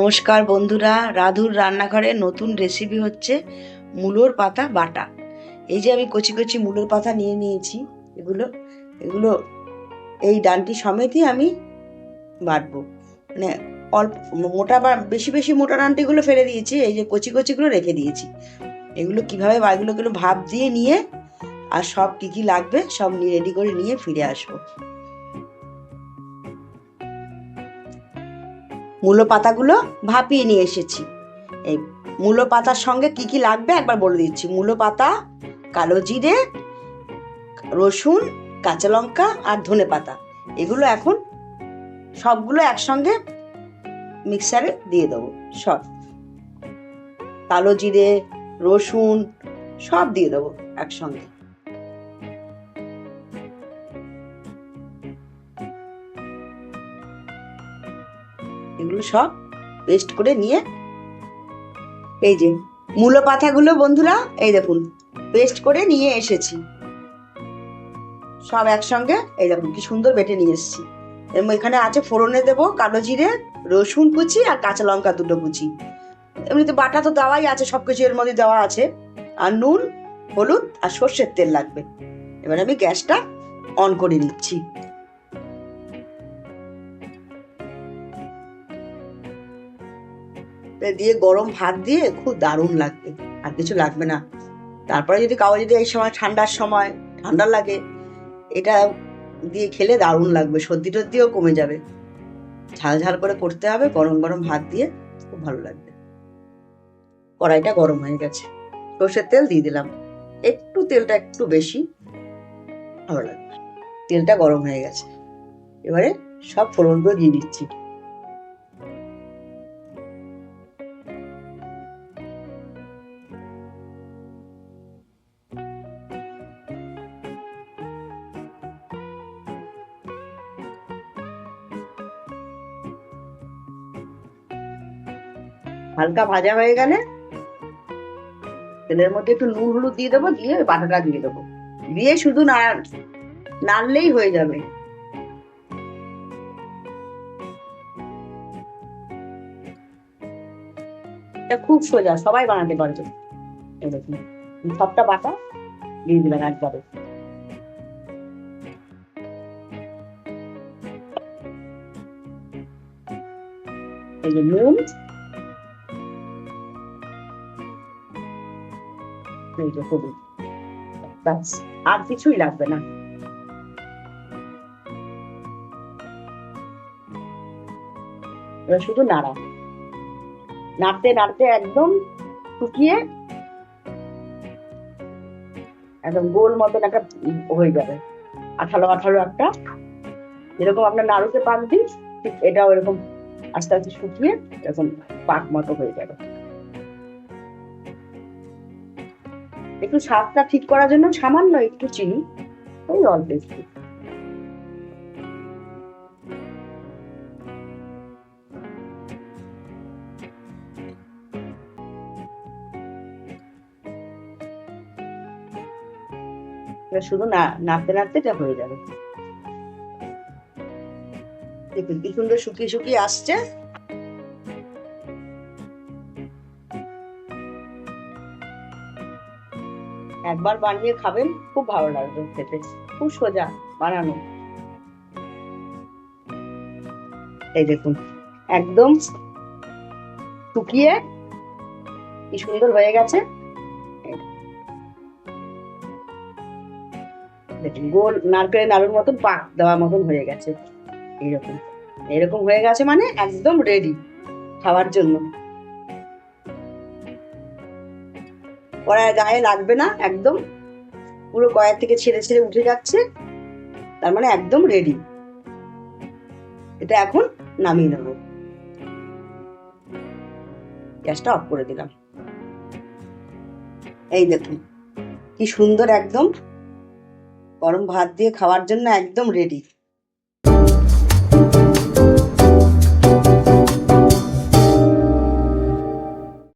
নমস্কার বন্ধুরা, রাধুর রান্নাঘরে নতুন রেসিপি হচ্ছে মূলোর পাতা বাটা। এই যে আমি কচি কচি মূলোর পাতা নিয়ে নিয়েছি, এগুলো এগুলো এই ডানটি সমেতই আমি বাটবো। মানে অল্প মোটা বা বেশি বেশি মোটা ডানটিগুলো ফেলে দিয়েছি, এই যে কচি কচিগুলো রেখে দিয়েছি। এগুলো কিভাবে এগুলো ভাপ দিয়ে নিয়ে আর সব কি কি লাগবে সব রেডি করে নিয়ে ফিরে আসবো। মূলো পাতাগুলো ভাপিয়ে নিয়ে এসেছি। এই মূলো পাতার সঙ্গে কি কি লাগবে একবার বলে দিচ্ছি। মূলো পাতা, কালো জিরে, রসুন, কাঁচা লঙ্কা আর ধনে পাতা, এগুলো এখন সবগুলো একসঙ্গে মিক্সারে দিয়ে দেবো। সব কালো জিরে, রসুন সব দিয়ে দেবো একসঙ্গে। এগুলো সব পেস্ট করে নিয়ে এই যে মূলো পাতাগুলো বন্ধুরা এই দেখুন পেস্ট করে নিয়ে এসেছি সব একসঙ্গে। এই দেখুন কি সুন্দর বেটে নিয়ে এসেছি। এখানে আছে ফোড়নে দেবো কালো জিরে, রসুন কুচি আর কাঁচা লঙ্কা দুটো কুচি। এমনিতে বাটা তো দেওয়াই আছে, সবকিছু এর মধ্যে দেওয়া আছে। আর নুন, হলুদ আর সর্ষের তেল লাগবে। এবার আমি গ্যাসটা অন করে নিচ্ছি। দিয়ে গরম ভাত দিয়ে খুব দারুণ লাগবে, আর কিছু লাগবে না। তারপরে যদি যদি এই সময় ঠান্ডার সময় ঠান্ডা লাগে, এটা দিয়ে খেলে দারুণ লাগবে, সর্দি টর্দিও কমে যাবে। ঝাল ঝাল করে করতে হবে, গরম গরম ভাত দিয়ে খুব ভালো লাগবে। কড়াইটা গরম হয়ে গেছে, সর্ষের তেল দিয়ে দিলাম, একটু তেলটা একটু বেশি ভালো লাগবে। তেলটা গরম হয়ে গেছে, এবারে সব ফোড়নগুলো দিয়ে দিচ্ছি। হালকা ভাজা হয়ে গেলে তেলের মধ্যে একটু নুন হলুদ দিয়ে দেবো, দিয়ে বাটাটা দিয়ে দেবো, দিয়ে শুধু নাড়লেই হয়ে যাবে। এটা খুব সোজা, সবাই বানাতে পারবে। এই দেখুন সবটা বাটা দিয়ে দিলাম একবারে। এই যে নুন, এই যে হলুদ, ব্যাস আর কিছুই লাগবে না। এবার শুধু নাড়তে নাড়তে একদম শুকিয়ে একদম গোল মতন একটা হয়ে যাবে, আঠালো আঠালো একটা। যেরকম আপনার নাড়ুতে পাক দিই, ঠিক এটাও এরকম আস্তে আস্তে শুকিয়ে এরকম পাক মতো হয়ে যাবে। একটু স্বাদটা ঠিক করার জন্য সামান্য একটু চিনি, ওই অল্প একটু। শুধু নাড়তে নাড়তে এটা হয়ে যাবে। দেখুন কি সুন্দর শুকিয়ে শুকিয়ে আসছে। একবার বানিয়ে খাবেন, খুব ভালো লাগবে খেতে, খুব সোজা বানানো। এই দেখুন একদম শুকিয়ে কি সুন্দর হয়ে গেছে। দেখুন গোল নারকেলের নাড়ুর মতন পাক দেওয়ার মতন হয়ে গেছে। এইরকম এরকম হয়ে গেছে মানে একদম রেডি খাওয়ার জন্য। কড়াইয়ের গায়ে লাগবে না, একদম পুরো কড়াই থেকে ছেড়ে ছেড়ে উঠে যাচ্ছে, তার মানে একদম রেডি। এটা এখন নামিয়ে নেব, গ্যাসটা অফ করে দিলাম। এই দেখুন কি সুন্দর, একদম গরম ভাত দিয়ে খাওয়ার জন্য একদম রেডি।